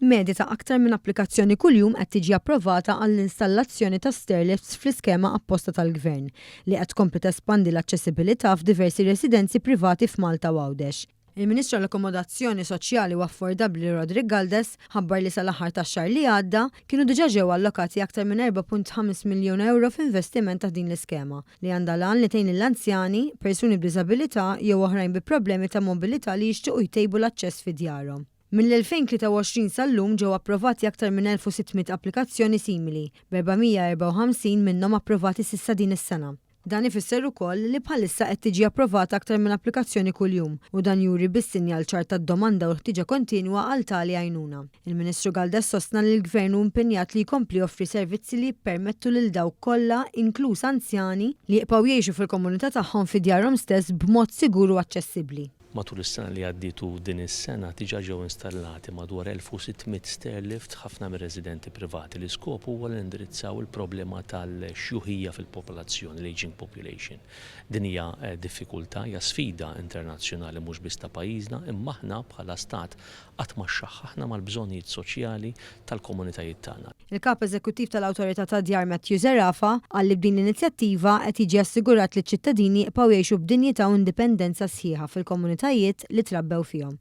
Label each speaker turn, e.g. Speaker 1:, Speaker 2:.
Speaker 1: Medja ta' aktar minn applikazzjoni kuljum qed tiġi approvata għall-installazzjoni ta' stairlifts fl-iskema apposta tal-Gvern li qed tkompli tespandi l-aċċessibilità f'diversi residenzi privati f'Malta u Għawdex. Il-Ministru għall-Akkomodazzjoni Soċjali u Affordabbli Rodrigue Galdes ħabbar li sal-aħħar tax-xahar li għadda kienu diġà ġew allokati aktar minn 4.5 miljun euro f'investiment ta' din l-iskema li għandha lan li tgħin lill-anzjani, persuni b'diżabilità jew oħrajn bi problemi ta' mobilità li jixtiequ jtejbu l-aċċess fi djarhom. Mill-2023 sal-lum ġew approvati aktar minn 1600 applikazzjoni simili, b'454 minnhom approvati s'issa din is-sena. Dan ifisser ukoll li bħalissa qed tiġi approvata aktar minn applikazzjoni kuljum u dan juri bis-sinjal ċar tad-domanda u ħtiġa kontinwa għal tali għajnuna. Il-Ministru Galdes sostna li l-Gvern hu impenjat li jkompli joffri servizzi li jippermettu lil dawk kollha, inkluż anzjani, li jibqgħu jgħixu fil-komunità tagħhom fi djarhom stess b'mod sigur u aċċessibbli.
Speaker 2: Matul is-sena li għadditu din is-sena diġà ġew installati madwar 1600 stairlift ħafna mir-residenti privati li skop huwa li indirizzaw il-problema tal-xjuħija fil-popolazzjoni, l-aging population. Din hija diffikultà, hija sfida internazzjonali mhux biss ta' pajjiżna, imma aħna bħala stat qatt ma xaħħaħna mal-bżonnijiet soċjali tal-komunitajiet tagħna.
Speaker 1: Il-Kap Eżekuttiv tal-Awtorità tad-Djar Matthew Zerafa qal li b'din l-inizjattiva qed jiġi assigurat li ċ-ċittadini jibqgħu jgħixu b'dinjità u indipendenza sħiħa fil-komunitajiet li trabbew fihom.